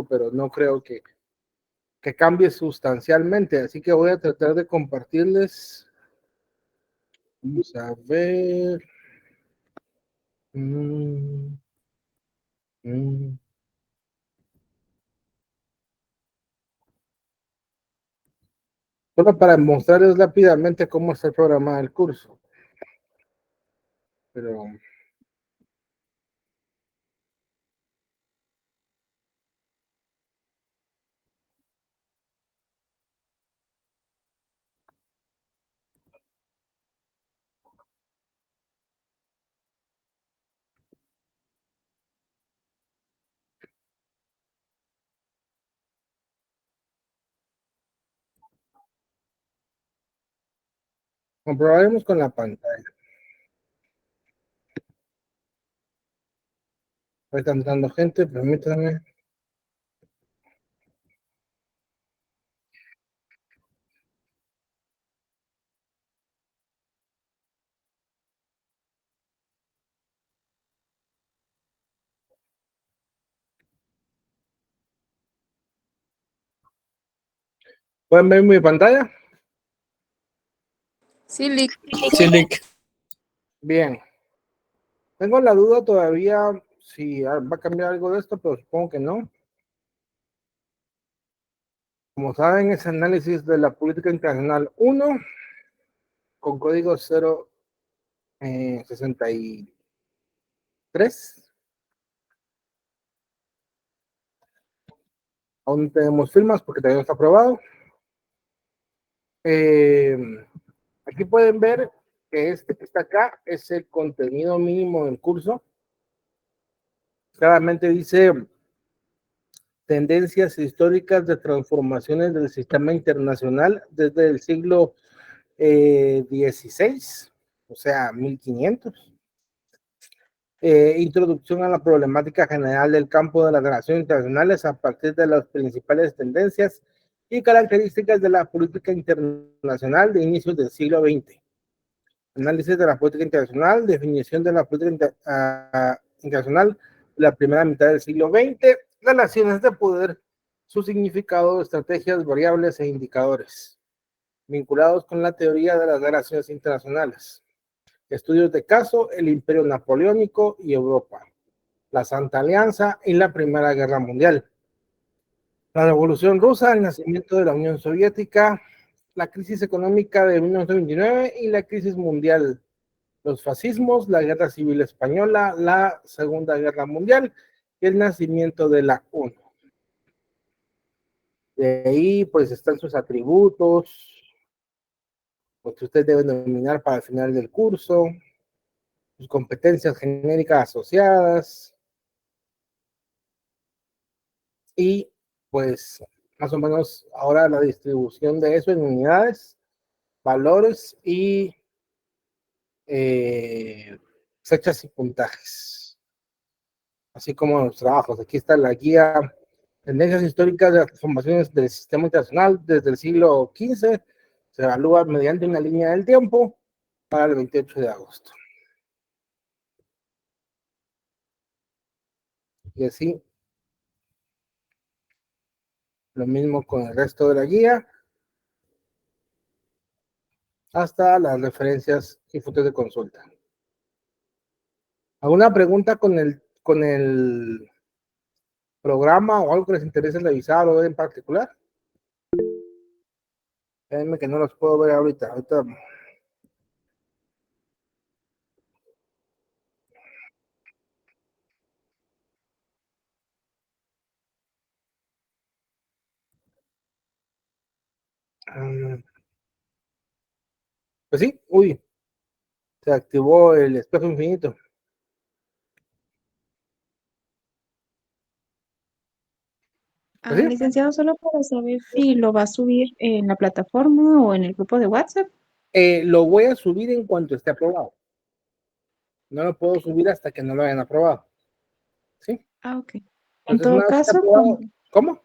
pero no creo que cambie sustancialmente, así que voy a tratar de compartirles. Vamos a ver. Solo para mostrarles rápidamente cómo está programado el curso. Pero comprobaremos con la pantalla. Está entrando gente, permítanme. ¿Pueden ver mi pantalla? Sí, Lick. Sí, Lick. Bien. Tengo la duda todavía si va a cambiar algo de esto, pero supongo que no. Como saben, es análisis de la política internacional 1 con código 063. Aún no tenemos firmas porque todavía no está aprobado. Aquí pueden ver que este que está acá es el contenido mínimo del curso. Claramente dice tendencias históricas de transformaciones del sistema internacional desde el siglo XVI, o sea, 1500. Introducción a la problemática general del campo de las relaciones internacionales a partir de las principales tendencias y características de la política internacional de inicios del siglo XX. Análisis de la política internacional, definición de la política internacional de la primera mitad del siglo XX, relaciones de poder, su significado, estrategias, variables e indicadores, vinculados con la teoría de las relaciones internacionales. Estudios de caso, el Imperio Napoleónico y Europa, la Santa Alianza y la Primera Guerra Mundial, la Revolución Rusa, el nacimiento de la Unión Soviética, la crisis económica de 1929 y la crisis mundial, los fascismos, la Guerra Civil Española, la Segunda Guerra Mundial y el nacimiento de la ONU. De ahí pues están sus atributos, lo que ustedes deben dominar para el final del curso, sus competencias genéricas asociadas y pues más o menos ahora la distribución de eso en unidades, valores y fechas y puntajes, así como los trabajos. Aquí está la guía tendencias históricas de las transformaciones del sistema internacional desde el siglo XV, se evalúa mediante una línea del tiempo para el 28 de agosto. Y así, lo mismo con el resto de la guía, hasta las referencias y fuentes de consulta. ¿Alguna pregunta con el programa o algo que les interese revisar o ver en particular? Déjenme que no los puedo ver ahorita. Pues sí, uy, se activó el espejo infinito. Pues sí, Licenciado, solo para saber si lo va a subir en la plataforma o en el grupo de WhatsApp. lo voy a subir en cuanto esté aprobado. No lo puedo subir hasta que no lo hayan aprobado. ¿Sí? Ah, ok. En Entonces, todo una vez que esté caso, aprobado, ¿cómo?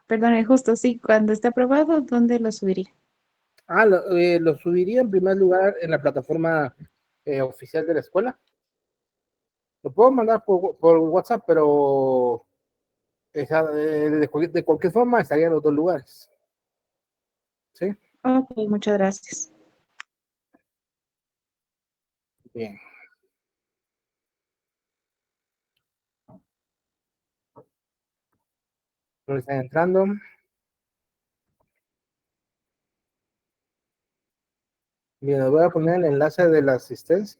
perdón, justo sí, cuando esté aprobado, ¿dónde lo subiría? Lo subiría en primer lugar en la plataforma oficial de la escuela. Lo puedo mandar por WhatsApp, pero De cualquier forma, estaría en los dos lugares. ¿Sí? Ok, muchas gracias. Bien. ¿No están entrando? Bien, les voy a poner el enlace de la asistencia.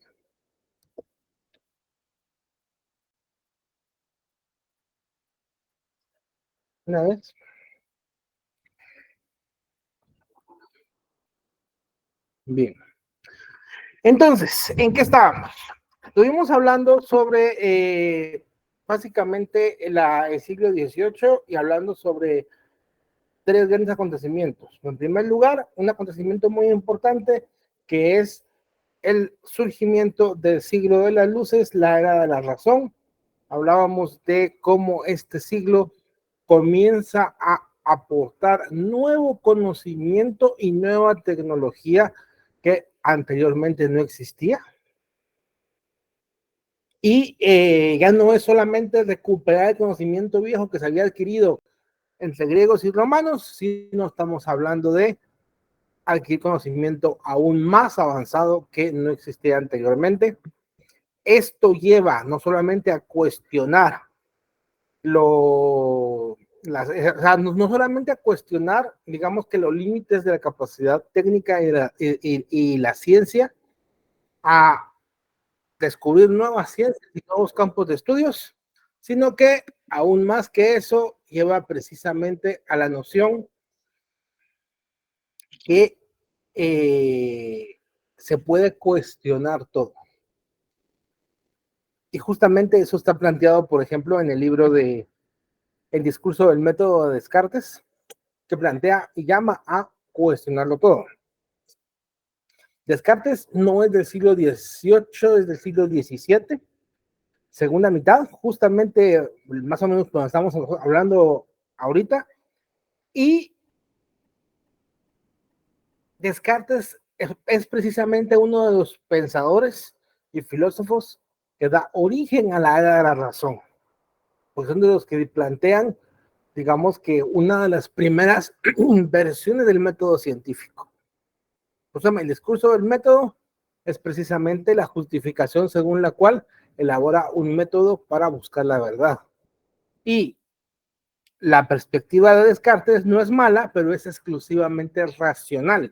Una vez. Bien. Entonces, ¿en qué estábamos? Estuvimos hablando sobre básicamente el siglo XVIII y hablando sobre tres grandes acontecimientos. En primer lugar, un acontecimiento muy importante que es el surgimiento del siglo de las luces, la era de la razón. Hablábamos de cómo este siglo comienza a aportar nuevo conocimiento y nueva tecnología que anteriormente no existía. Y ya no es solamente recuperar el conocimiento viejo que se había adquirido entre griegos y romanos, sino estamos hablando de adquirir conocimiento aún más avanzado que no existía anteriormente. Esto lleva no solamente a cuestionar o sea, no solamente a cuestionar, digamos que los límites de la capacidad técnica y la ciencia, a descubrir nuevas ciencias y nuevos campos de estudios, sino que aún más que eso lleva precisamente a la noción que se puede cuestionar todo. Y justamente eso está planteado, por ejemplo, en el libro de El discurso del método de Descartes, que plantea y llama a cuestionarlo todo. Descartes no es del siglo XVIII, es del siglo XVII, segunda mitad, justamente más o menos cuando estamos hablando ahorita, y Descartes es precisamente uno de los pensadores y filósofos que da origen a la era de la razón, porque son de los que plantean, digamos que una de las primeras versiones del método científico. Pues, el discurso del método es precisamente la justificación según la cual elabora un método para buscar la verdad. Y la perspectiva de Descartes no es mala, pero es exclusivamente racional.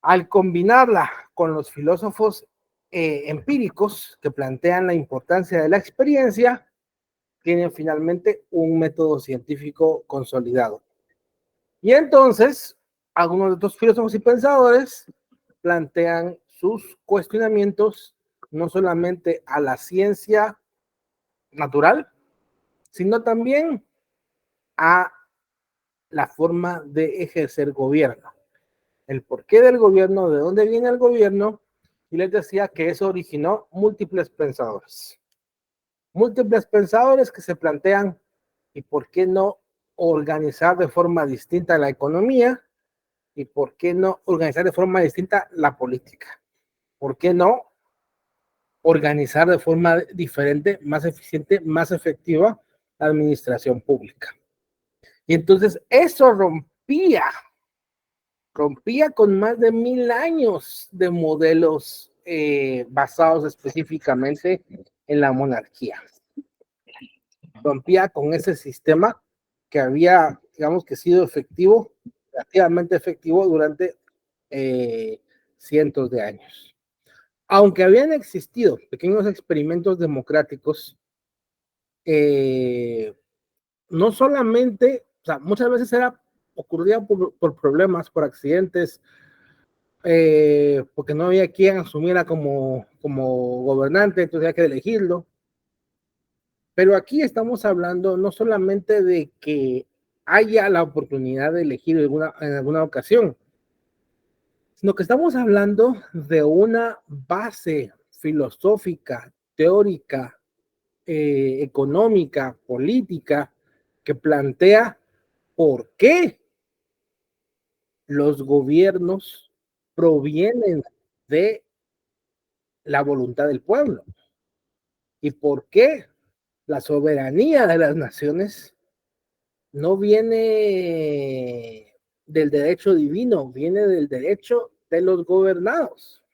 Al combinarla con los filósofos empíricos que plantean la importancia de la experiencia, tienen finalmente un método científico consolidado. Y entonces, algunos de estos filósofos y pensadores plantean sus cuestionamientos no solamente a la ciencia natural, sino también a la forma de ejercer gobierno, el porqué del gobierno, de dónde viene el gobierno, y les decía que eso originó múltiples pensadores que se plantean, ¿y por qué no organizar de forma distinta la economía? ¿Y por qué no organizar de forma distinta la política? ¿Por qué no organizar de forma diferente, más eficiente, más efectiva la administración pública? Y entonces eso rompía con más de 1000 años de modelos basados específicamente en la monarquía. Rompía con ese sistema que había, digamos que sido efectivo, relativamente efectivo durante cientos de años. Aunque habían existido pequeños experimentos democráticos, no solamente, o sea, muchas veces ocurría por problemas, por accidentes, porque no había quien asumiera como gobernante, entonces había que elegirlo. Pero aquí estamos hablando no solamente de que haya la oportunidad de elegir en alguna ocasión, sino que estamos hablando de una base filosófica, teórica, económica, política, que plantea por qué los gobiernos provienen de la voluntad del pueblo y por qué la soberanía de las naciones no viene del derecho divino, viene del derecho de los gobernados,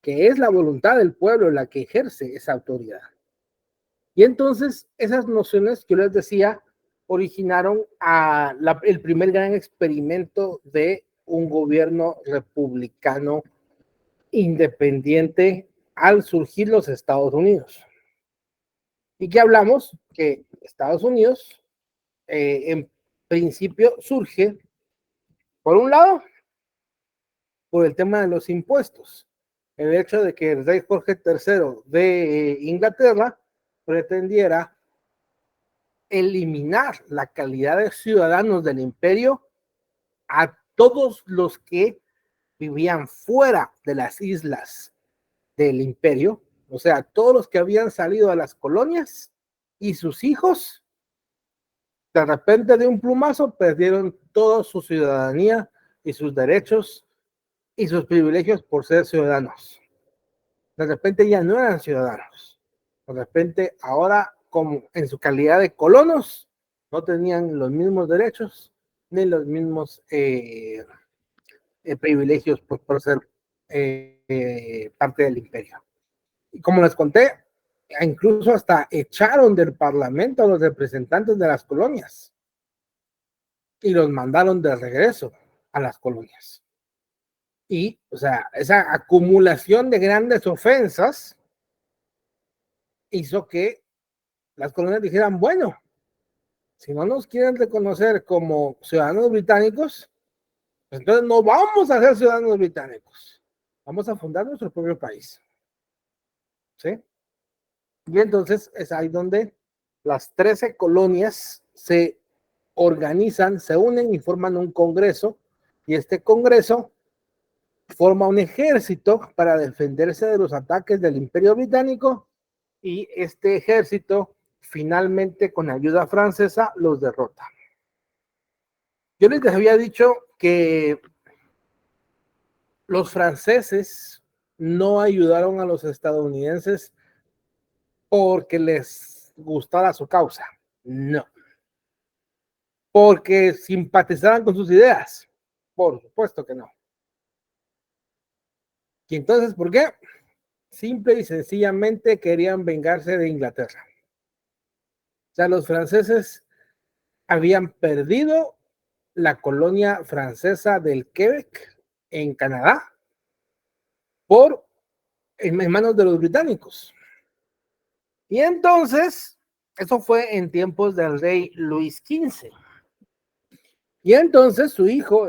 que es la voluntad del pueblo la que ejerce esa autoridad. Y entonces esas nociones que yo les decía originaron el primer gran experimento de un gobierno republicano independiente al surgir los Estados Unidos. ¿Y qué hablamos? Que Estados Unidos en principio surge, por un lado, por el tema de los impuestos. El hecho de que el rey Jorge III de Inglaterra pretendiera eliminar la calidad de ciudadanos del imperio a todos los que vivían fuera de las islas del imperio, o sea, todos los que habían salido a las colonias y sus hijos, de repente de un plumazo perdieron toda su ciudadanía y sus derechos y sus privilegios por ser ciudadanos. De repente ya no eran ciudadanos. De repente ahora, como en su calidad de colonos, no tenían los mismos derechos ni los mismos privilegios por ser parte del imperio. Y como les conté, incluso hasta echaron del parlamento a los representantes de las colonias y los mandaron de regreso a las colonias. Y, o sea, esa acumulación de grandes ofensas hizo que las colonias dijeran, bueno, si no nos quieren reconocer como ciudadanos británicos, pues entonces no vamos a ser ciudadanos británicos, vamos a fundar nuestro propio país. ¿Sí? Y entonces es ahí donde las 13 colonias se organizan, se unen y forman un congreso, y este congreso forma un ejército para defenderse de los ataques del Imperio Británico, y este ejército finalmente con ayuda francesa los derrota. Yo les había dicho que los franceses no ayudaron a los estadounidenses porque les gustara su causa, no. Porque simpatizaran con sus ideas, por supuesto que no. Y entonces, ¿por qué? Simple y sencillamente querían vengarse de Inglaterra. O sea, los franceses habían perdido la colonia francesa del Quebec en Canadá en manos de los británicos. Y entonces, eso fue en tiempos del rey Luis XV. Y entonces su hijo,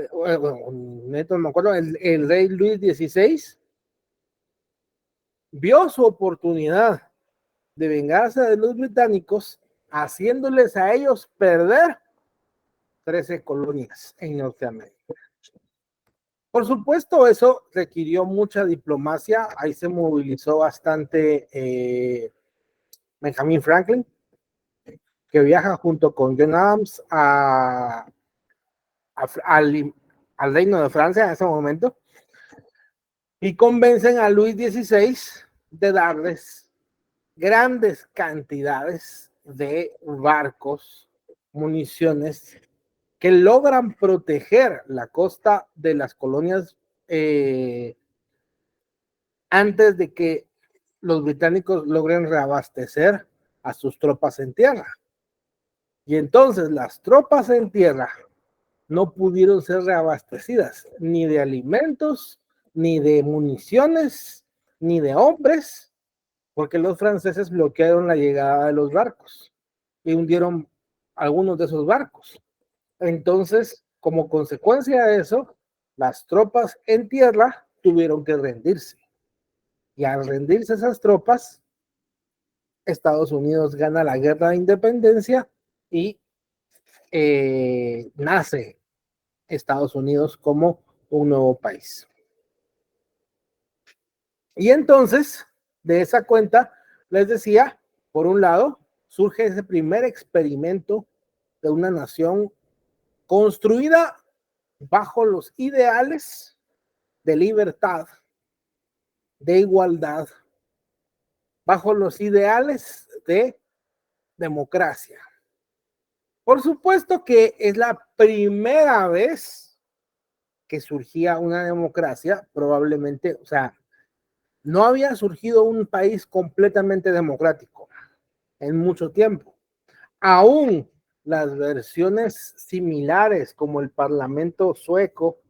neto, me acuerdo, el rey Luis XVI, vio su oportunidad de vengarse de los británicos, haciéndoles a ellos perder 13 colonias en Norteamérica. Por supuesto, eso requirió mucha diplomacia. Ahí se movilizó bastante Benjamin Franklin, que viaja junto con John Adams al reino de Francia en ese momento, y convencen a Luis XVI de darles grandes cantidades de barcos, municiones, que logran proteger la costa de las colonias antes de que los británicos logren reabastecer a sus tropas en tierra. Y entonces las tropas en tierra no pudieron ser reabastecidas ni de alimentos, ni de municiones, ni de hombres, porque los franceses bloquearon la llegada de los barcos y hundieron algunos de esos barcos. Entonces, como consecuencia de eso, las tropas en tierra tuvieron que rendirse. Y al rendirse esas tropas, Estados Unidos gana la guerra de independencia y nace Estados Unidos como un nuevo país. Y entonces, de esa cuenta, les decía, por un lado, surge ese primer experimento de una nación construida bajo los ideales de libertad, de igualdad, bajo los ideales de democracia. Por supuesto que es la primera vez que surgía una democracia, probablemente, o sea, no había surgido un país completamente democrático en mucho tiempo. Aún las versiones similares, como el Parlamento sueco,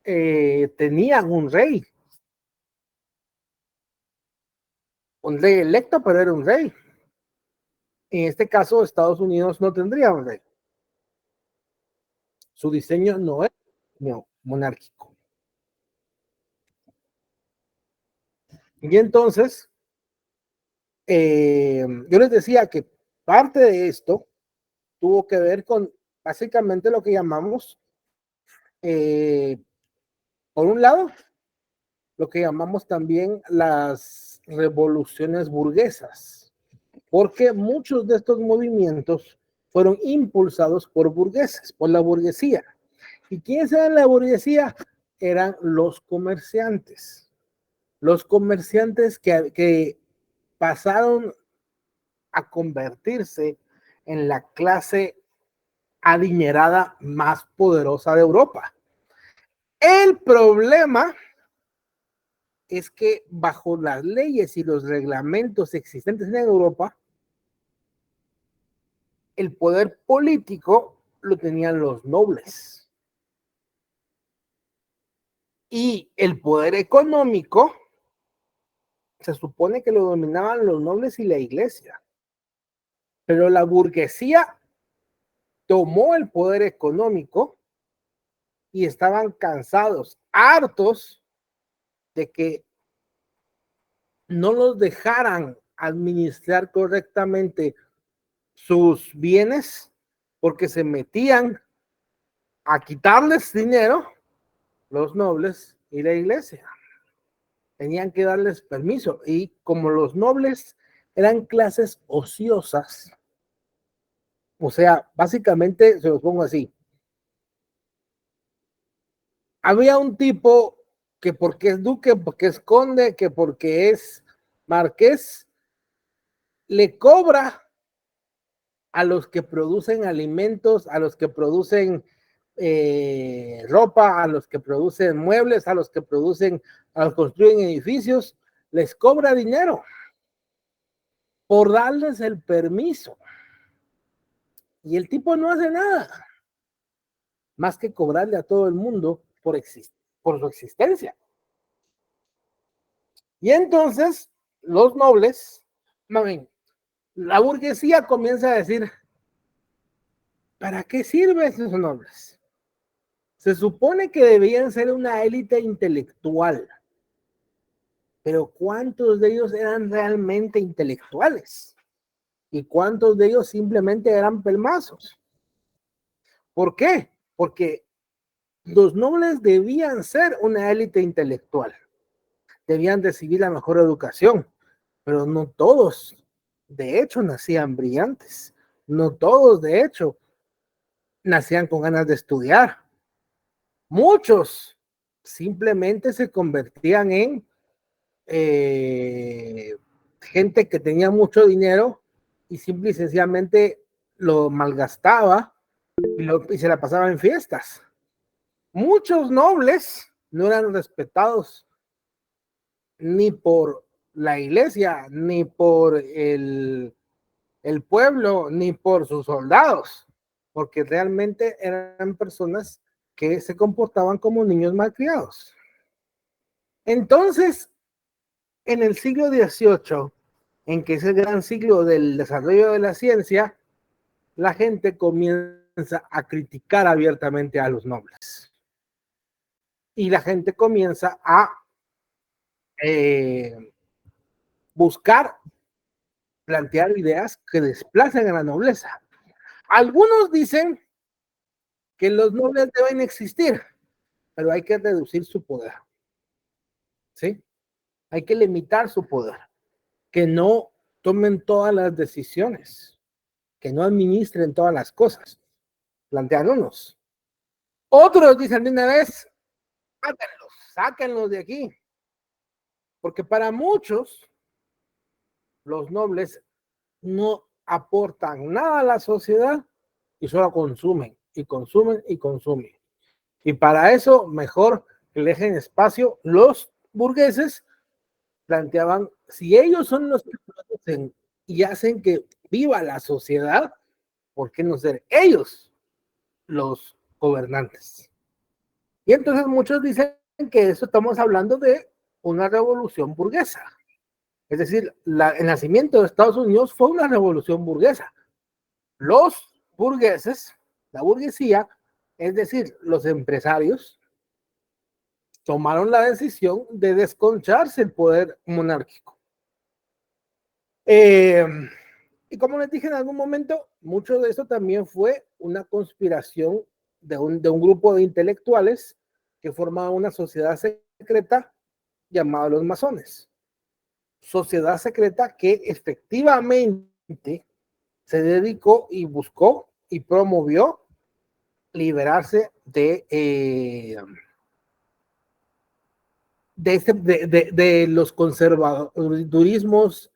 tenían un rey electo, pero era un rey. En este caso, Estados Unidos no tendría un rey. Su diseño no es monárquico. Y entonces, yo les decía que parte de esto tuvo que ver con básicamente lo que llamamos, por un lado, lo que llamamos también las revoluciones burguesas, porque muchos de estos movimientos fueron impulsados por burgueses, por la burguesía. ¿Y quiénes eran la burguesía? Eran los comerciantes. Los comerciantes que pasaron a convertirse en la clase adinerada más poderosa de Europa. El problema es que bajo las leyes y los reglamentos existentes en Europa, el poder político lo tenían los nobles. Y el poder económico se supone que lo dominaban los nobles y la iglesia. Pero la burguesía tomó el poder económico y estaban cansados, hartos de que no los dejaran administrar correctamente sus bienes porque se metían a quitarles dinero los nobles y la iglesia. Tenían que darles permiso, y como los nobles eran clases ociosas, o sea, básicamente se los pongo así. Había un tipo que porque es duque, porque es conde, que porque es marqués, le cobra a los que producen alimentos, a los que producen ropa, a los que producen muebles, a los que producen, a los que construyen edificios, les cobra dinero por darles el permiso. Y el tipo no hace nada más que cobrarle a todo el mundo por su existencia. Y entonces los nobles, la burguesía comienza a decir, ¿para qué sirven esos nobles? Se supone que debían ser una élite intelectual, pero ¿cuántos de ellos eran realmente intelectuales? ¿Y cuántos de ellos simplemente eran pelmazos? ¿Por qué? Porque los nobles debían ser una élite intelectual, debían recibir la mejor educación, pero no todos, de hecho, nacían brillantes, no todos, de hecho, nacían con ganas de estudiar. Muchos simplemente se convertían en gente que tenía mucho dinero y simple y sencillamente lo malgastaba y se la pasaba en fiestas. Muchos nobles no eran respetados ni por la iglesia, ni por el pueblo, ni por sus soldados, porque realmente eran personas que se comportaban como niños malcriados. Entonces, en el siglo XVIII, en que es el gran siglo del desarrollo de la ciencia, la gente comienza a criticar abiertamente a los nobles. Y la gente comienza a buscar, plantear ideas que desplacen a la nobleza. Algunos dicen que los nobles deben existir, pero hay que reducir su poder. ¿Sí? Hay que limitar su poder. Que no tomen todas las decisiones, que no administren todas las cosas. Plantean unos. Otros dicen de una vez, sáquenlos de aquí. Porque para muchos, los nobles no aportan nada a la sociedad y solo consumen y consumen y consumen. Y para eso, mejor que le dejen espacio. Los burgueses planteaban, si ellos son los que producen y hacen que viva la sociedad, ¿por qué no ser ellos los gobernantes? Y entonces muchos dicen que eso estamos hablando de una revolución burguesa. Es decir, el nacimiento de Estados Unidos fue una revolución burguesa. Los burgueses, la burguesía, es decir, los empresarios, tomaron la decisión de desconcharse el poder monárquico. Y como les dije en algún momento, mucho de eso también fue una conspiración de un grupo de intelectuales que formaban una sociedad secreta llamada los masones. Sociedad secreta que efectivamente se dedicó y buscó y promovió liberarse de los conservadurismos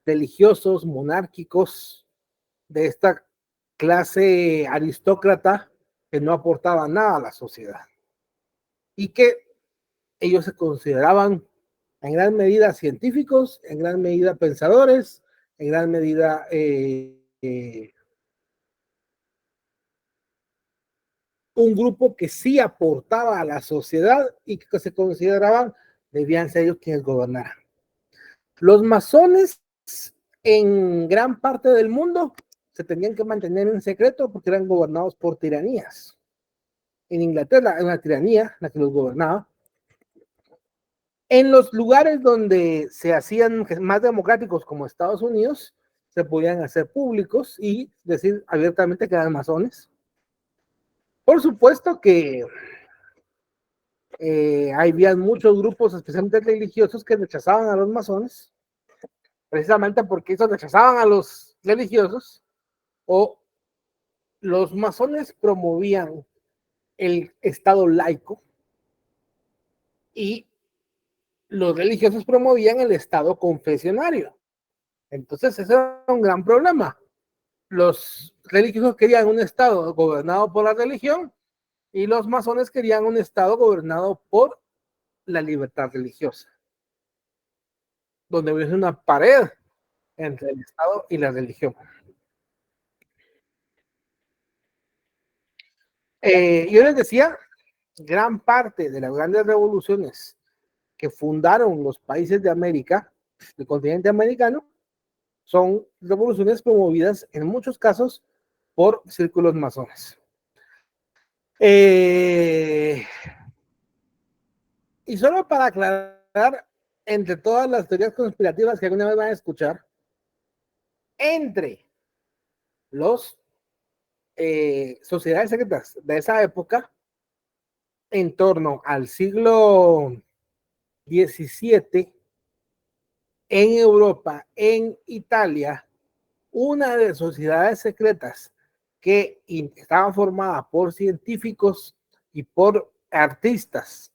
religiosos, monárquicos, de esta clase aristócrata que no aportaba nada a la sociedad y que ellos se consideraban en gran medida científicos, en gran medida pensadores, en gran medida un grupo que sí aportaba a la sociedad y que se consideraban debían ser ellos quienes gobernaran. Los masones en gran parte del mundo se tenían que mantener en secreto porque eran gobernados por tiranías. En Inglaterra era una tiranía la que los gobernaba. En los lugares donde se hacían más democráticos como Estados Unidos, se podían hacer públicos y decir abiertamente que eran masones. Por supuesto que había muchos grupos, especialmente religiosos, que rechazaban a los masones, precisamente porque ellos rechazaban a los religiosos, o los masones promovían el Estado laico y los religiosos promovían el Estado confesionario. Entonces ese era un gran problema. Los religiosos querían un Estado gobernado por la religión y los masones querían un Estado gobernado por la libertad religiosa, donde hubiese una pared entre el Estado y la religión. Yo les decía, gran parte de las grandes revoluciones que fundaron los países de América, del continente americano, son revoluciones promovidas en muchos casos por círculos masones. Y solo para aclarar, entre todas las teorías conspirativas que alguna vez van a escuchar, entre los sociedades secretas de esa época, en torno al siglo XVII, en Europa, en Italia, una de las sociedades secretas que estaban formadas por científicos y por artistas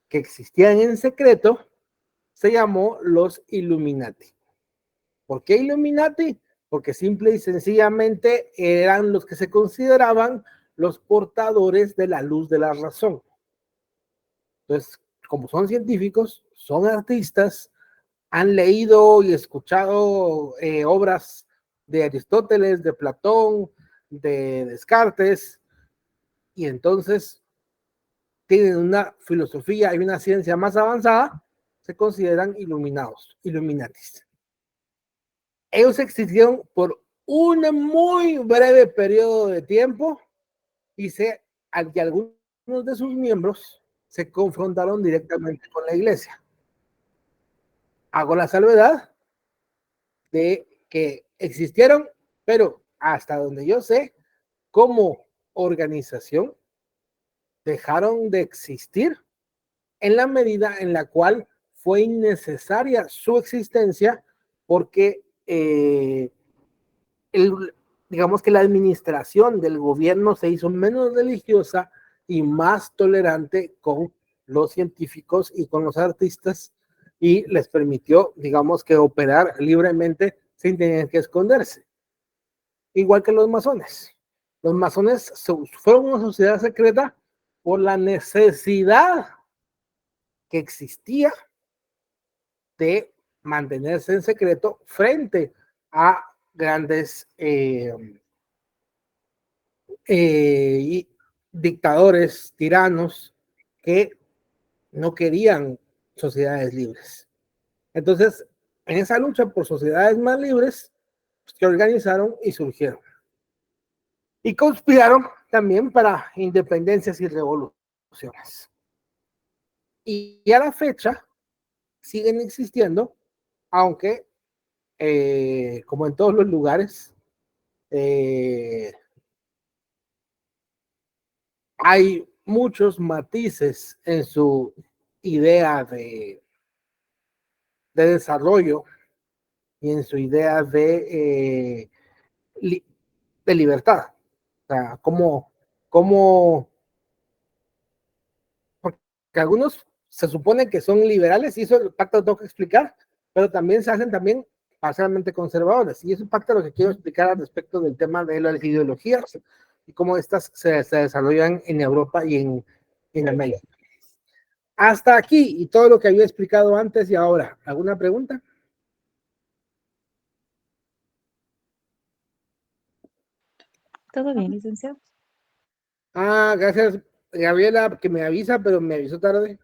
que existían en secreto, se llamó los Illuminati. ¿Por qué Illuminati? Porque simple y sencillamente eran los que se consideraban los portadores de la luz de la razón. Entonces, como son científicos, son artistas, han leído y escuchado obras de Aristóteles, de Platón, de Descartes, y entonces tienen una filosofía y una ciencia más avanzada, se consideran iluminados, Illuminatis. Ellos existieron por un muy breve periodo de tiempo y algunos de sus miembros se confrontaron directamente con la iglesia. Hago la salvedad de que existieron, pero hasta donde yo sé, como organización, dejaron de existir en la medida en la cual fue innecesaria su existencia porque digamos que la administración del gobierno se hizo menos religiosa y más tolerante con los científicos y con los artistas y les permitió, digamos, que operar libremente sin tener que esconderse. Igual que los masones. Los masones fueron una sociedad secreta por la necesidad que existía de mantenerse en secreto frente a grandes dictadores, tiranos, que no querían sociedades libres. Entonces, en esa lucha por sociedades más libres, se organizaron y surgieron. Y conspiraron también para independencias y revoluciones. Y a la fecha siguen existiendo, aunque, como en todos los lugares, hay muchos matices en su idea de desarrollo y en su idea de libertad. O sea, como porque algunos se supone que son liberales y eso el pacto lo tengo que explicar, pero también se hacen también parcialmente conservadores. Y eso pacto lo que quiero explicar al respecto del tema de las ideologías y cómo estas se desarrollan en Europa y en América. Hasta aquí y todo lo que había explicado antes y ahora. ¿Alguna pregunta? Todo bien, licenciado. Gracias, Gabriela, que me avisa, pero me avisó tarde,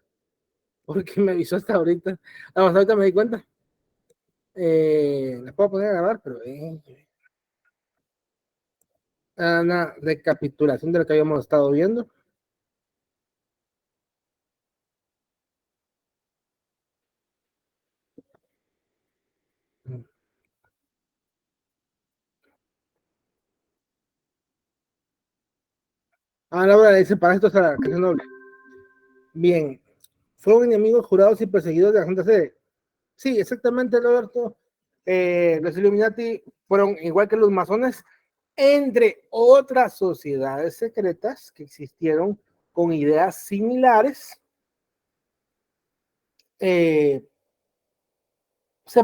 porque me avisó hasta ahorita. Hasta ahorita me di cuenta. La puedo poner a grabar, pero una recapitulación de lo que habíamos estado viendo. Laura dice, para esto está la canción noble. Bien, fueron enemigos jurados y perseguidos de la Santa Sede. Sí, exactamente, Roberto. Los Illuminati fueron, igual que los masones, entre otras sociedades secretas que existieron con ideas similares, se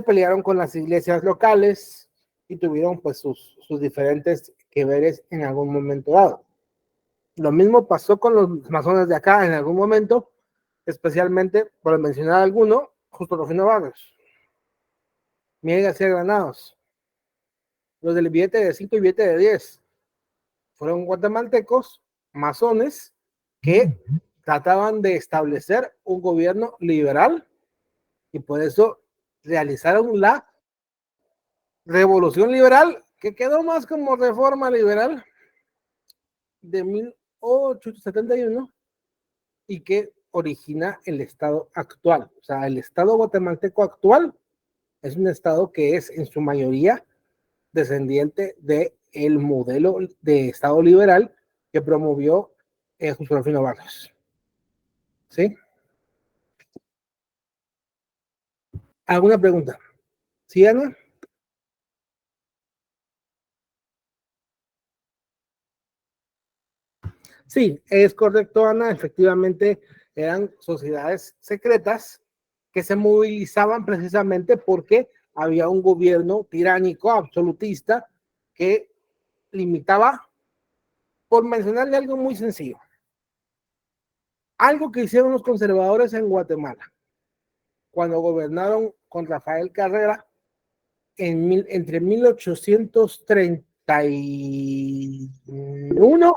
pelearon con las iglesias locales y tuvieron pues sus diferentes que veres en algún momento dado. Lo mismo pasó con los masones de acá en algún momento, especialmente, por mencionar alguno, Justo Rufino Barrios, Miguel García Granados, los del billete de 5 y billete de 10, fueron guatemaltecos, masones, que trataban de establecer un gobierno liberal y por eso realizaron la revolución liberal, que quedó más como reforma liberal de 1871 y que origina el estado actual. O sea, el estado guatemalteco actual es un estado que es en su mayoría descendiente del modelo de estado liberal que promovió José Rufino Barrios. ¿Sí? ¿Alguna pregunta? ¿Sí, Ana? Sí, es correcto, Ana. Efectivamente, eran sociedades secretas que se movilizaban precisamente porque había un gobierno tiránico, absolutista, que limitaba, por mencionarle algo muy sencillo, algo que hicieron los conservadores en Guatemala cuando gobernaron con Rafael Carrera entre 1831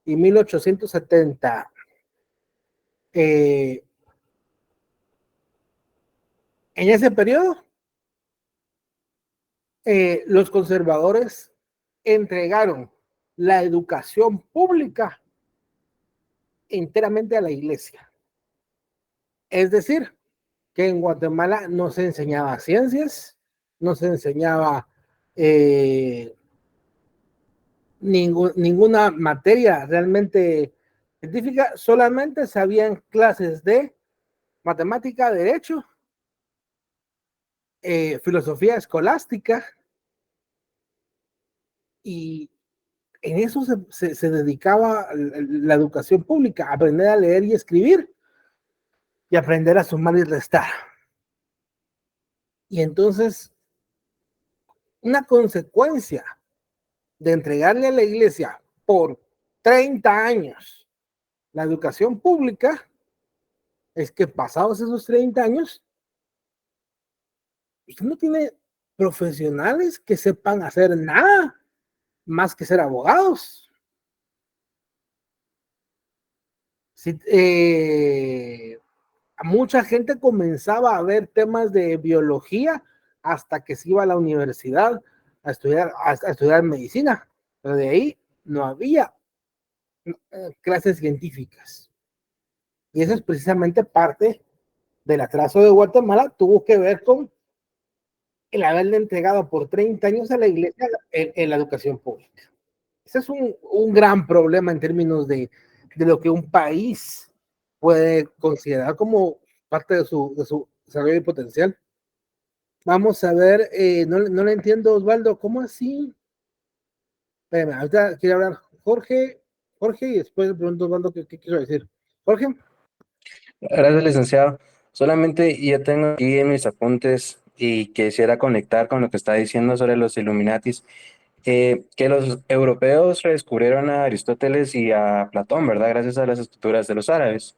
y 1870. En ese periodo, los conservadores entregaron la educación pública enteramente a la iglesia. Es decir, que en Guatemala no se enseñaba ciencias, no se enseñaba ninguna materia realmente científica, solamente se habían clases de matemática, derecho, filosofía escolástica, y en eso se dedicaba la educación pública, aprender a leer y escribir y aprender a sumar y restar. Y entonces, una consecuencia de entregarle a la iglesia por 30 años la educación pública es que pasados esos 30 años, usted no tiene profesionales que sepan hacer nada más que ser abogados. Si, mucha gente comenzaba a ver temas de biología hasta que se iba a la universidad a estudiar medicina, pero de ahí no había clases científicas. Y eso es precisamente parte del atraso de Guatemala, tuvo que ver con el haberle entregado por 30 años a la iglesia en la educación pública. Ese es un gran problema en términos de lo que un país puede considerar como parte de su desarrollo y potencial. Vamos a ver, no le entiendo, Osvaldo, ¿cómo así? Espérame, ahorita quiere hablar Jorge, y después le pregunto a Osvaldo qué quiso decir. Jorge. Gracias, licenciado. Solamente ya tengo aquí en mis apuntes y quisiera conectar con lo que está diciendo sobre los Illuminatis, que los europeos redescubrieron a Aristóteles y a Platón, ¿verdad? Gracias a las escrituras de los árabes.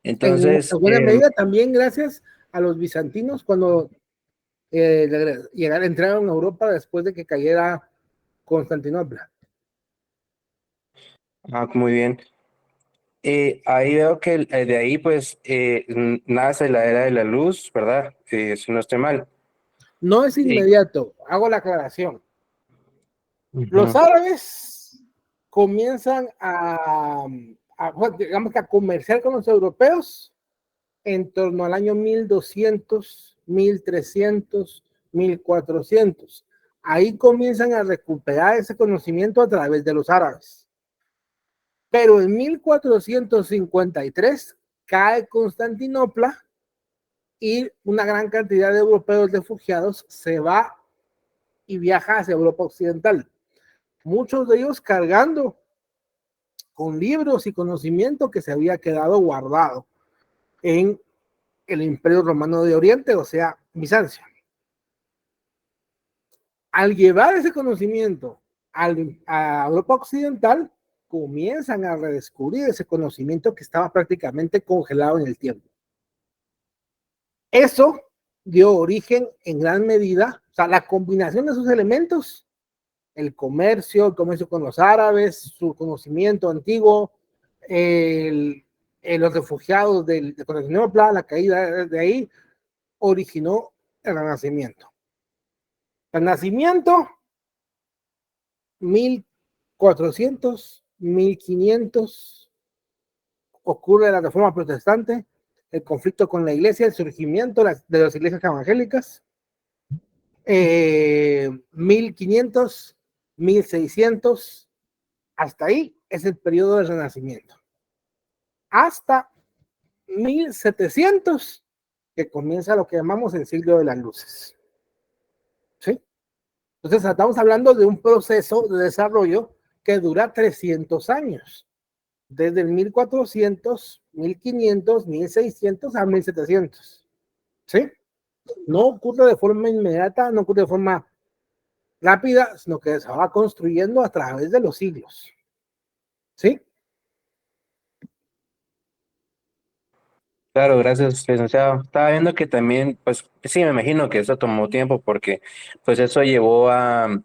En Entonces, buena medida también gracias a los bizantinos cuando entraron a Europa después de que cayera Constantinopla. muy bien. Ahí veo que de ahí pues nace la era de la luz, ¿verdad? Si no estoy mal. No es Y, inmediato, hago la aclaración. Los ujú. árabes comienzan digamos que a comerciar con los europeos en torno al año 1200, 1300, 1400. Ahí comienzan a recuperar ese conocimiento a través de los árabes. Pero en 1453 cae Constantinopla y una gran cantidad de europeos refugiados se va y viaja hacia Europa Occidental. Muchos de ellos cargando con libros y conocimiento que se había quedado guardado en el Imperio Romano de Oriente, o sea, Bizancio. Al llevar ese conocimiento a Europa Occidental, comienzan a redescubrir ese conocimiento que estaba prácticamente congelado en el tiempo. Eso dio origen en gran medida, o sea, la combinación de esos elementos, el comercio con los árabes, su conocimiento antiguo, los refugiados de Constantinopla, la caída de ahí, originó el Renacimiento. El Renacimiento, 1400, 1500, ocurre la Reforma Protestante, el conflicto con la iglesia, el surgimiento de las iglesias evangélicas, 1500, 1600, hasta ahí es el periodo del Renacimiento. Hasta 1700, que comienza lo que llamamos el siglo de las luces. ¿Sí? Entonces estamos hablando de un proceso de desarrollo que dura 300 años, desde el 1400, 1500, 1600 a 1700. ¿Sí? No ocurre de forma inmediata, no ocurre de forma rápida, sino que se va construyendo a través de los siglos. ¿Sí? Claro, gracias, licenciado. Estaba viendo que también, pues sí, me imagino que eso tomó tiempo porque pues eso llevó a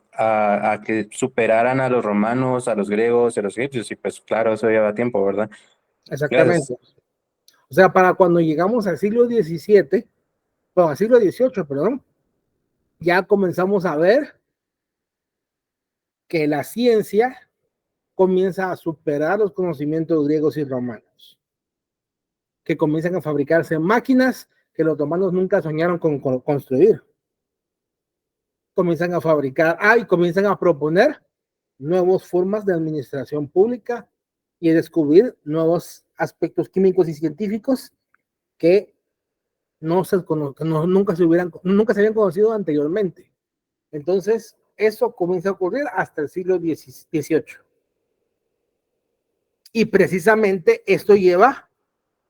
que superaran a los romanos, a los griegos, a los egipcios y pues claro, eso lleva tiempo, ¿verdad? Gracias. Exactamente. O sea, para cuando llegamos al siglo XVII, bueno, al siglo XVIII, perdón, ya comenzamos a ver que la ciencia comienza a superar los conocimientos griegos y romanos, que comienzan a fabricarse máquinas que los romanos nunca soñaron con construir. Comienzan a fabricar, y comienzan a proponer nuevas formas de administración pública y descubrir nuevos aspectos químicos y científicos que nunca se habían conocido anteriormente. Entonces, eso comienza a ocurrir hasta el siglo XVIII. Y precisamente esto lleva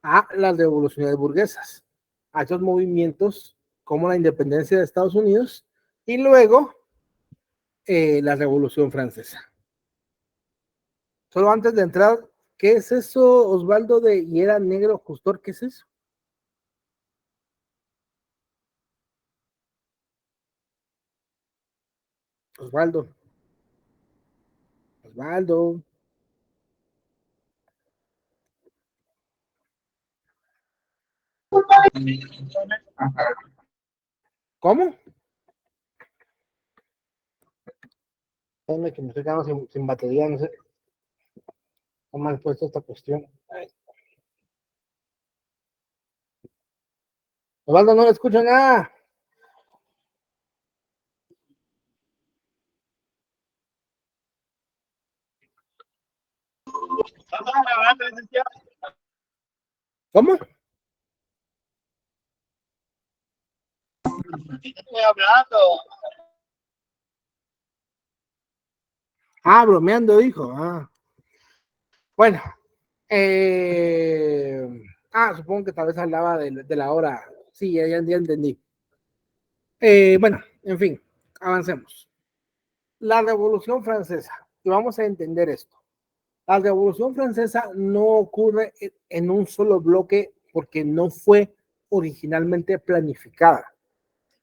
a las revoluciones burguesas, a esos movimientos como la independencia de Estados Unidos y luego la Revolución Francesa. Solo antes de entrar, ¿qué es eso, Osvaldo, de y era negro Justor? ¿Qué es eso? Osvaldo. Osvaldo. ¿Cómo? Déjame que me estoy quedando sin batería, no sé cómo han puesto esta cuestión. Ay. Osvaldo, no le escucho nada. ¿Cómo? Estoy hablando. Ah, bromeando, dijo. Ah. Bueno, supongo que tal vez hablaba de la hora. Sí, ya entendí. Bueno, en fin, avancemos. La Revolución Francesa, y vamos a entender esto. La Revolución Francesa no ocurre en un solo bloque porque no fue originalmente planificada.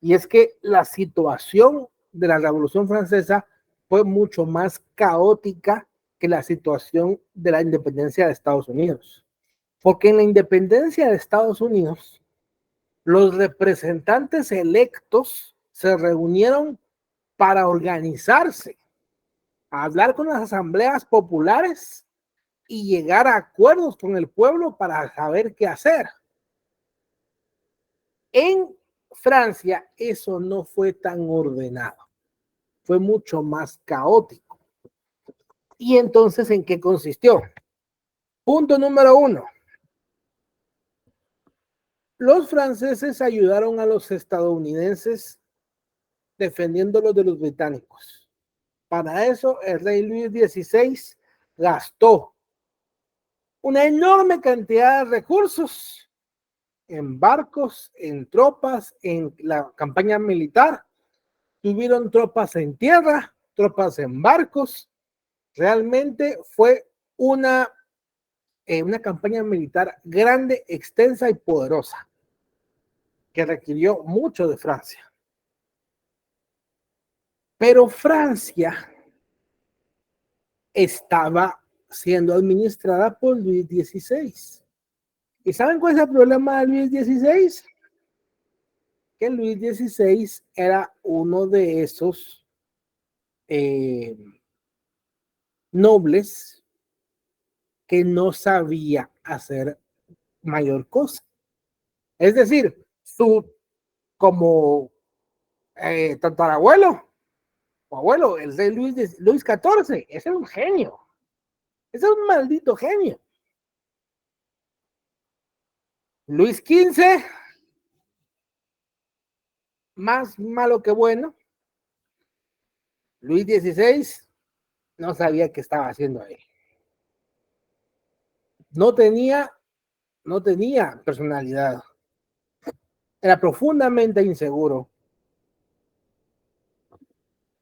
Y es que la situación de la Revolución Francesa fue mucho más caótica que la situación de la independencia de Estados Unidos. Porque en la independencia de Estados Unidos, los representantes electos se reunieron para organizarse, a hablar con las asambleas populares y llegar a acuerdos con el pueblo para saber qué hacer. En Francia eso no fue tan ordenado, fue mucho más caótico. ¿Y entonces en qué consistió? Punto número 1. Los franceses ayudaron a los estadounidenses defendiéndolos de los británicos. Para eso el rey Luis XVI gastó una enorme cantidad de recursos en barcos, en tropas, en la campaña militar. Tuvieron tropas en tierra, tropas en barcos. Realmente fue una campaña militar grande, extensa y poderosa, que requirió mucho de Francia. Pero Francia estaba siendo administrada por Luis XVI. ¿Y saben cuál es el problema de Luis XVI? Que Luis XVI era uno de esos nobles que no sabía hacer mayor cosa. Es decir, como tatarabuelo o abuelo, el rey Luis XIV, ese era un genio. Ese es un maldito genio. Luis XV, más malo que bueno. Luis XVI no sabía qué estaba haciendo ahí. No tenía personalidad. Era profundamente inseguro.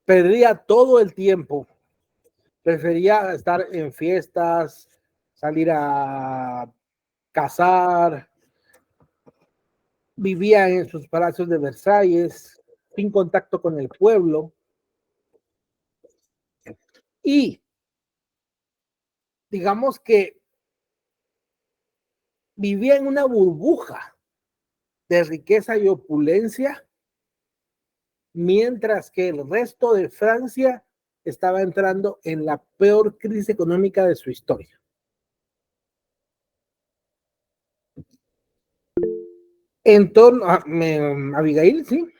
Perdía todo el tiempo. Prefería estar en fiestas, salir a cazar. Vivía en sus palacios de Versalles, sin contacto con el pueblo. Y digamos que vivía en una burbuja de riqueza y opulencia, mientras que el resto de Francia estaba entrando en la peor crisis económica de su historia. En torno a Abigail, ¿sí?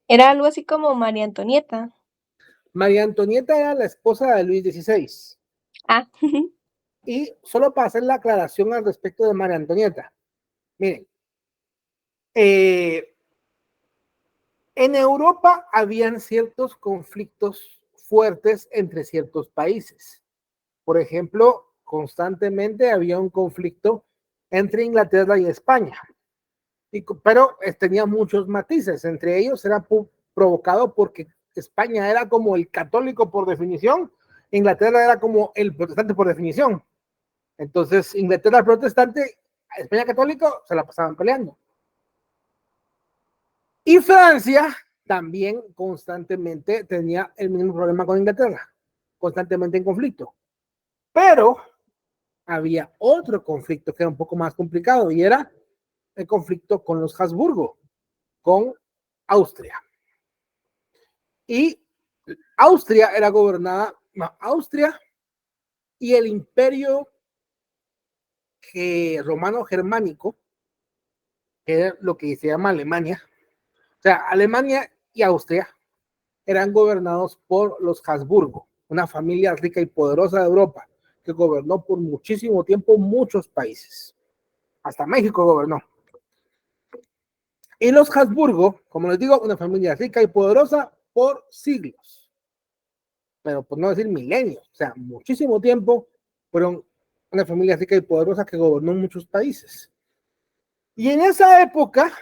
Era algo así como María Antonieta. María Antonieta era la esposa de Luis XVI. Ah. Y solo para hacer la aclaración al respecto de María Antonieta. Miren, en Europa habían ciertos conflictos fuertes entre ciertos países. Por ejemplo, constantemente había un conflicto entre Inglaterra y España. Pero tenía muchos matices, entre ellos era provocado porque España era como el católico por definición, Inglaterra era como el protestante por definición. Entonces, Inglaterra protestante, España católico, se la pasaban peleando. Y Francia también constantemente tenía el mismo problema con Inglaterra, constantemente en conflicto. Pero había otro conflicto que era un poco más complicado y era el conflicto con los Habsburgo, con Austria. Y Austria era gobernada, Austria y el imperio romano germánico, que es lo que se llama Alemania, o sea, Alemania y Austria eran gobernados por los Habsburgo, una familia rica y poderosa de Europa, que gobernó por muchísimo tiempo muchos países. Hasta México gobernó. Y los Habsburgo, como les digo, una familia rica y poderosa por siglos. Pero por no decir milenios, o sea, muchísimo tiempo fueron una familia rica y poderosa que gobernó muchos países. Y en esa época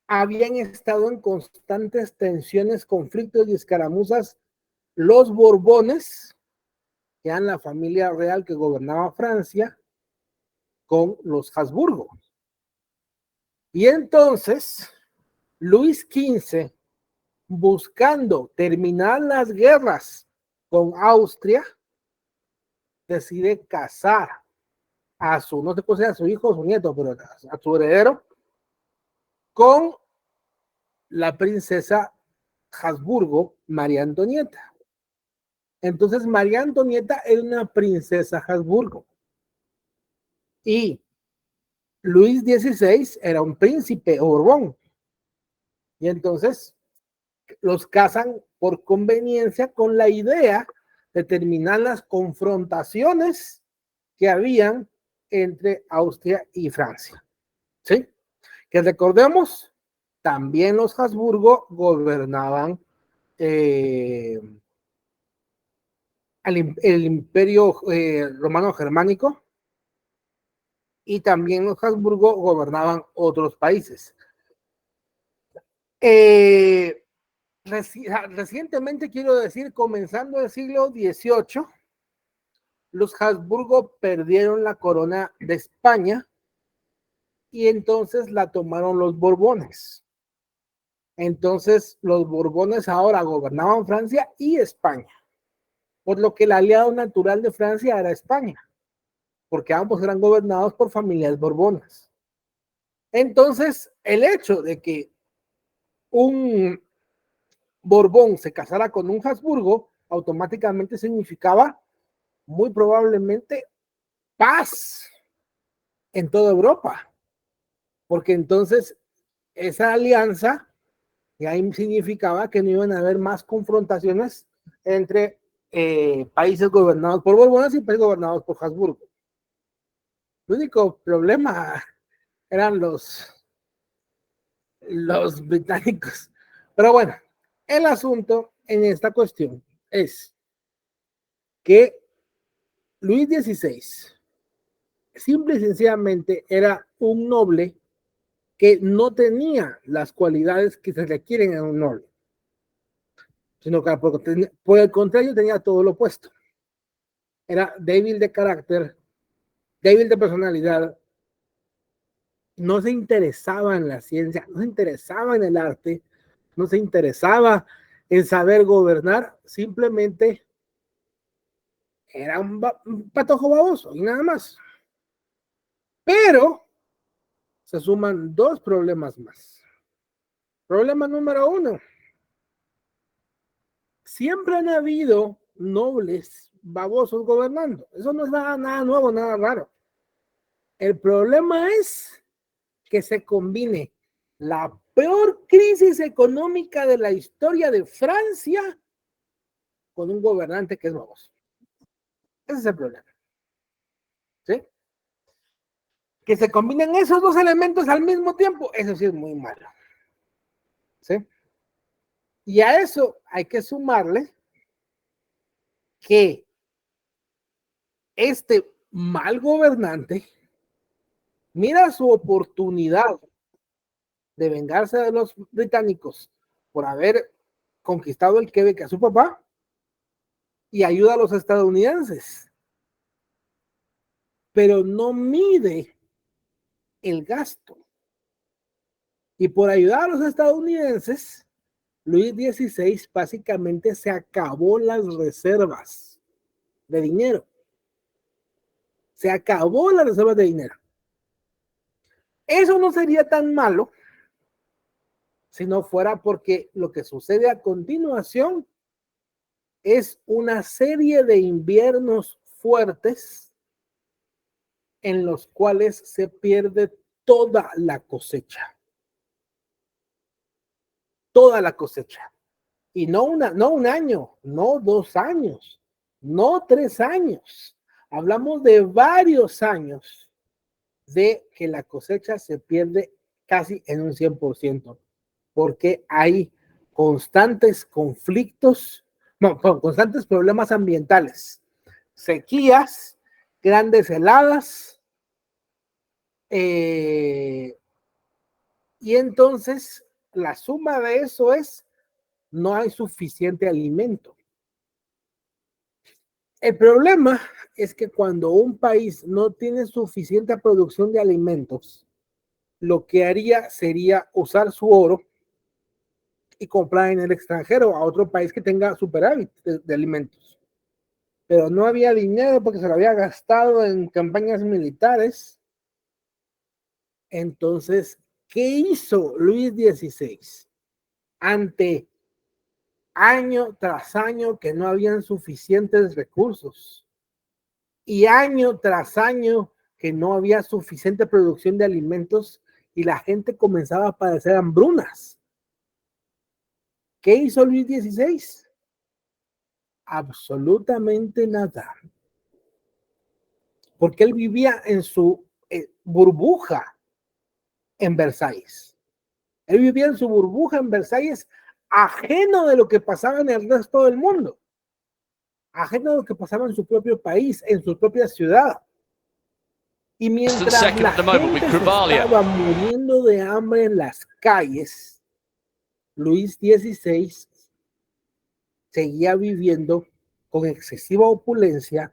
habían estado en constantes tensiones, conflictos y escaramuzas los Borbones, que eran la familia real que gobernaba Francia, con los Habsburgo. Y entonces, Luis XV, buscando terminar las guerras con Austria, decide casar a su, no sé si sea su hijo o su nieto, pero a su heredero, con la princesa Habsburgo, María Antonieta. Entonces, María Antonieta era una princesa Habsburgo. Y Luis XVI era un príncipe Borbón. Y entonces los casan por conveniencia con la idea de terminar las confrontaciones que habían entre Austria y Francia. ¿Sí? Que recordemos, también los Habsburgo gobernaban el imperio romano germánico y también los Habsburgo gobernaban otros países. Recientemente, quiero decir, comenzando el siglo XVIII, los Habsburgo perdieron la corona de España y entonces la tomaron los Borbones. Entonces, los Borbones ahora gobernaban Francia y España, por lo que el aliado natural de Francia era España, porque ambos eran gobernados por familias borbonas. Entonces, el hecho de que un Borbón se casara con un Habsburgo automáticamente significaba muy probablemente paz en toda Europa, porque entonces esa alianza ya significaba que no iban a haber más confrontaciones entre países gobernados por Borbones y países gobernados por Habsburgo. El único problema eran los británicos. Pero bueno, el asunto en esta cuestión es que Luis XVI simple y sencillamente era un noble que no tenía las cualidades que se requieren en un noble, sino que por el contrario tenía todo lo opuesto. Era débil de carácter, débil de personalidad, no se interesaba en la ciencia, no se interesaba en el arte, no se interesaba en saber gobernar, simplemente era un patojo baboso y nada más. Pero se suman dos problemas más. Problema número uno. Siempre han habido nobles babosos gobernando. Eso no es nada nuevo, nada raro. El problema es que se combine la peor crisis económica de la historia de Francia con un gobernante que es baboso. Ese es el problema. ¿Sí? Que se combinen esos dos elementos al mismo tiempo, eso sí es muy malo. ¿Sí? Y a eso hay que sumarle que este mal gobernante mira su oportunidad de vengarse de los británicos por haber conquistado el Quebec a su papá y ayuda a los estadounidenses, pero no mide el gasto. Y por ayudar a los estadounidenses, Luis XVI básicamente se acabó las reservas de dinero. Se acabó las reservas de dinero. Eso no sería tan malo si no fuera porque lo que sucede a continuación es una serie de inviernos fuertes en los cuales se pierde toda la cosecha. Toda la cosecha. Y no un año, no 2 años, no 3 años. Hablamos de varios años de que la cosecha se pierde casi en un 100%, porque hay constantes conflictos, constantes problemas ambientales, sequías, grandes heladas, y entonces la suma de eso es no hay suficiente alimento. El problema es que cuando un país no tiene suficiente producción de alimentos, lo que haría sería usar su oro y comprar en el extranjero a otro país que tenga superávit de alimentos. Pero no había dinero porque se lo había gastado en campañas militares. Entonces, ¿qué hizo Luis XVI? Ante año tras año que no habían suficientes recursos y año tras año que no había suficiente producción de alimentos y la gente comenzaba a padecer hambrunas. ¿Qué hizo Luis XVI? Absolutamente nada. Porque él vivía en su burbuja en Versalles. Él vivía en su burbuja en Versalles, ajeno de lo que pasaba en el resto del mundo, ajeno de lo que pasaba en su propio país, en su propia ciudad. Y mientras la gente se estaba muriendo de hambre en las calles, Luis XVI seguía viviendo con excesiva opulencia,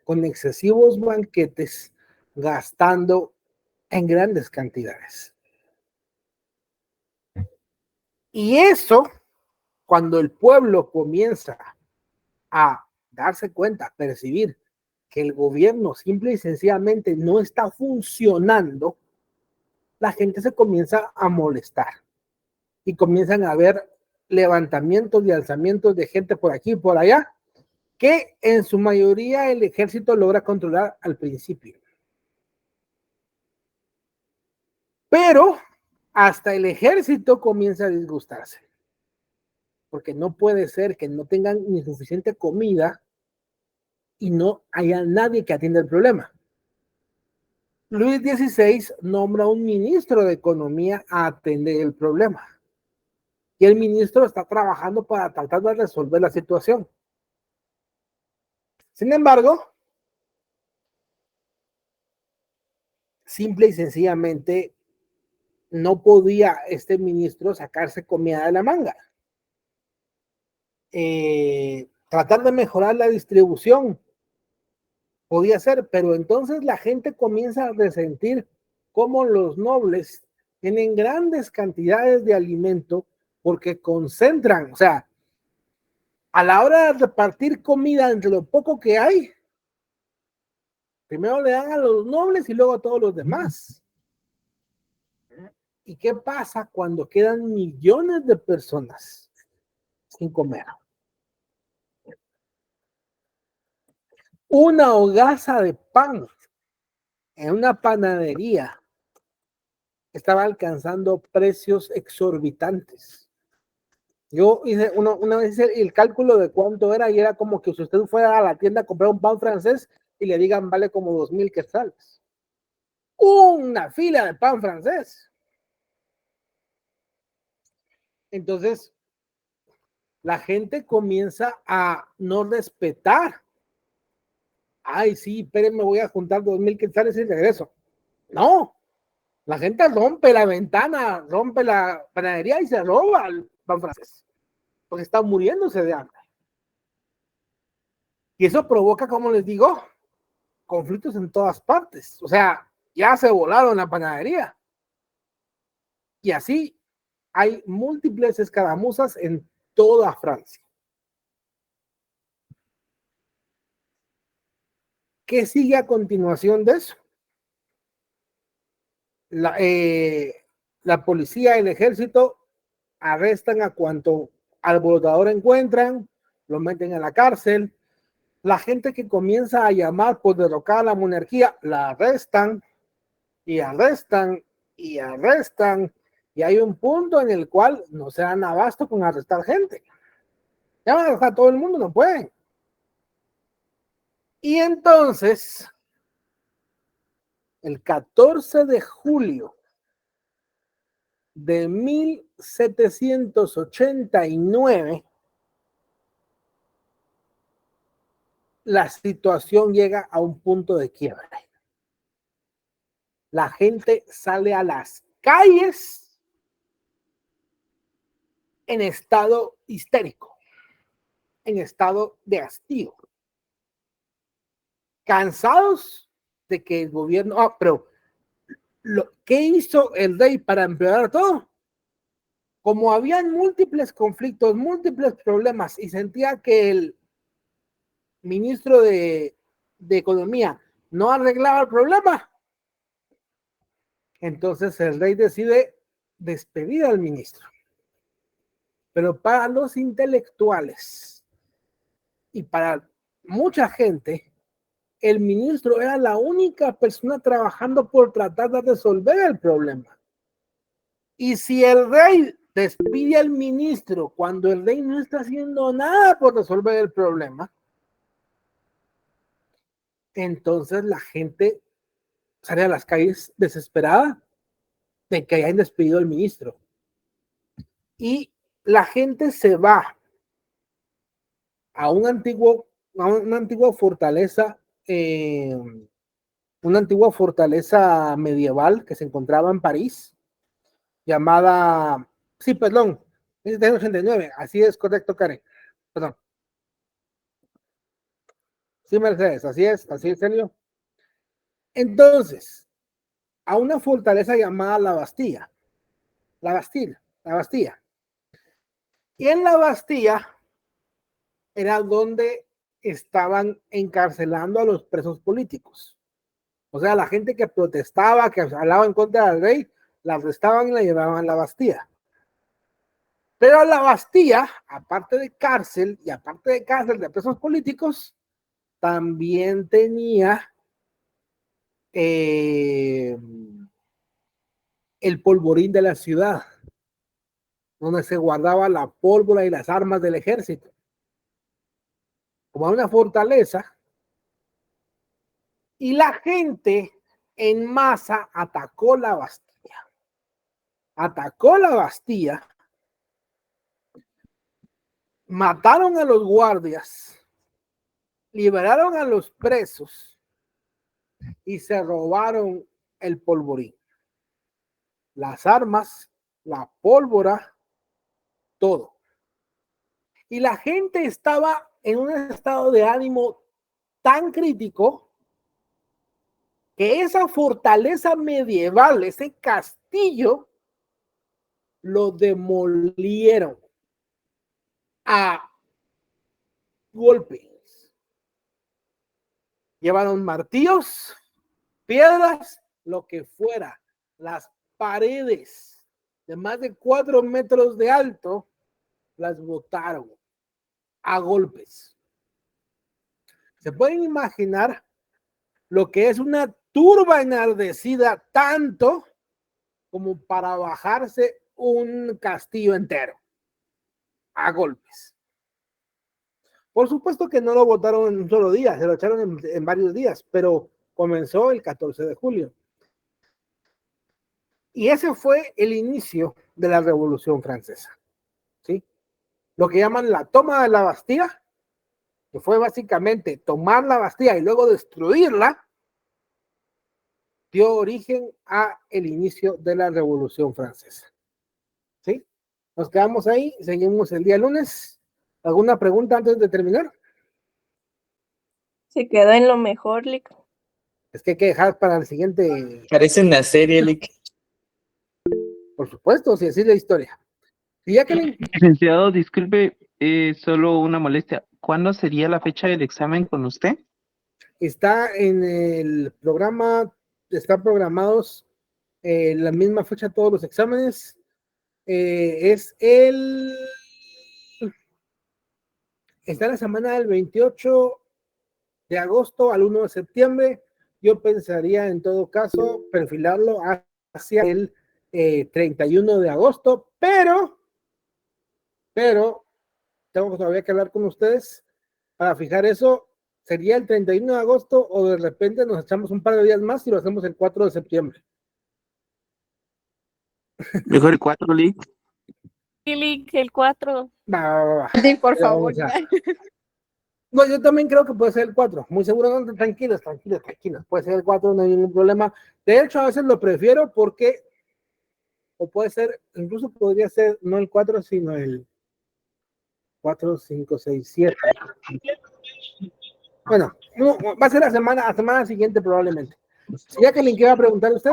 con excesivos banquetes, gastando en grandes cantidades. Y eso, cuando el pueblo comienza a darse cuenta, a percibir que el gobierno simple y sencillamente no está funcionando, la gente se comienza a molestar y comienzan a haber levantamientos y alzamientos de gente por aquí y por allá, que en su mayoría el ejército logra controlar al principio. Pero hasta el ejército comienza a disgustarse, porque no puede ser que no tengan ni suficiente comida y no haya nadie que atienda el problema. Luis XVI nombra un ministro de Economía a atender el problema. Y el ministro está trabajando para tratar de resolver la situación. Sin embargo, simple y sencillamente no podía este ministro sacarse comida de la manga. Tratar de mejorar la distribución podía ser, pero entonces la gente comienza a resentir cómo los nobles tienen grandes cantidades de alimento porque concentran, o sea, a la hora de repartir comida entre lo poco que hay, primero le dan a los nobles y luego a todos los demás. ¿Y qué pasa cuando quedan millones de personas sin comer? Una hogaza de pan en una panadería estaba alcanzando precios exorbitantes. Yo hice una vez el cálculo de cuánto era y era como que si usted fuera a la tienda a comprar un pan francés y le digan vale como 2,000 quetzales. Una fila de pan francés. Entonces, la gente comienza a no respetar. Ay, sí, espérenme, voy a juntar 2,000 quetzales y regreso. No, La gente rompe la ventana, rompe la panadería y se roba el pan francés, porque están muriéndose de hambre. Y eso provoca, como les digo, conflictos en todas partes. O sea, ya se volaron la panadería. Y así hay múltiples escaramuzas en toda Francia. ¿Qué sigue a continuación de eso? La policía y el ejército arrestan a cuanto alborotador encuentran, lo meten a la cárcel. La gente que comienza a llamar por derrocar a la monarquía, la arrestan y arrestan y arrestan. Y hay un punto en el cual no se dan abasto con arrestar gente. Ya van a arrestar a todo el mundo, no pueden. Y entonces, el 14 de julio de 1789, la situación llega a un punto de quiebre. La gente sale a las calles en estado histérico, en estado de hastío, cansados de que el gobierno, pero ¿qué hizo el rey para empeorar todo? Como habían múltiples conflictos, múltiples problemas, y sentía que el ministro de Economía no arreglaba el problema, entonces el rey decide despedir al ministro. Pero para los intelectuales y para mucha gente, el ministro era la única persona trabajando por tratar de resolver el problema. Y si el rey despide al ministro cuando el rey no está haciendo nada por resolver el problema, entonces la gente sale a las calles desesperada de que hayan despedido al ministro. Y la gente se va a una antigua fortaleza, una antigua fortaleza medieval que se encontraba en París, llamada, sí, perdón, 89, así es correcto, Karen, perdón. Sí, Mercedes, así es, Celio. Entonces, a una fortaleza llamada la Bastilla. Y en la Bastilla era donde estaban encarcelando a los presos políticos. O sea, la gente que protestaba, que hablaba en contra del rey, la arrestaban y la llevaban a la Bastilla. Pero la Bastilla, aparte de cárcel y aparte de cárcel de presos políticos, también tenía el polvorín de la ciudad, donde se guardaba la pólvora y las armas del ejército. Como una fortaleza, y la gente en masa atacó la Bastilla. Mataron a los guardias, liberaron a los presos y se robaron el polvorín, las armas, la pólvora, todo. Y la gente estaba en un estado de ánimo tan crítico que esa fortaleza medieval, ese castillo, lo demolieron a golpes. Llevaron martillos, piedras, lo que fuera. Las paredes de más de 4 metros de alto las botaron a golpes. ¿Se pueden imaginar lo que es una turba enardecida tanto como para bajarse un castillo entero a golpes? Por supuesto que no lo votaron en un solo día, se lo echaron en varios días, pero comenzó el 14 de julio. Y ese fue el inicio de la Revolución Francesa, ¿sí? Lo que llaman la toma de la Bastilla, que fue básicamente tomar la Bastilla y luego destruirla, dio origen a el inicio de la Revolución Francesa. ¿Sí? Nos quedamos ahí, seguimos el día lunes. ¿Alguna pregunta antes de terminar? Se quedó en lo mejor, Lick. Es que hay que dejar para el siguiente, Parece una serie, Lick. por supuesto, si así es la historia. Y ya que Licenciado, disculpe, solo una molestia. ¿Cuándo sería la fecha del examen con usted? está en el programa, están programados la misma fecha todos los exámenes. Está la semana del 28 de agosto al 1 de septiembre. Yo pensaría en todo caso perfilarlo hacia el 31 de agosto, pero tengo todavía que hablar con ustedes para fijar eso. ¿Sería el 31 de agosto o de repente nos echamos un par de días más y lo hacemos el 4 de septiembre? Mejor el 4, Lick. Lick, el 4. Va. Sí, por Pero favor. vamos a- No, yo también creo que puede ser el 4. Muy seguro, tranquilos. Puede ser el 4, no hay ningún problema. De hecho, a veces lo prefiero porque, o puede ser, incluso podría ser no el 4, sino el 4, 5, 6, 7. Bueno, no, va a ser la semana siguiente probablemente. Ya que le quiera preguntar a usted.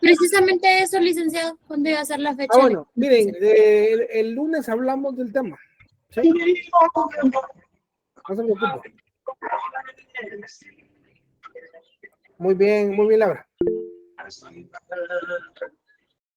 Precisamente eso, licenciado, ¿cuándo iba a ser la fecha? Bueno, miren, el lunes hablamos del tema. ¿Sí? No se preocupe. Muy bien, Laura.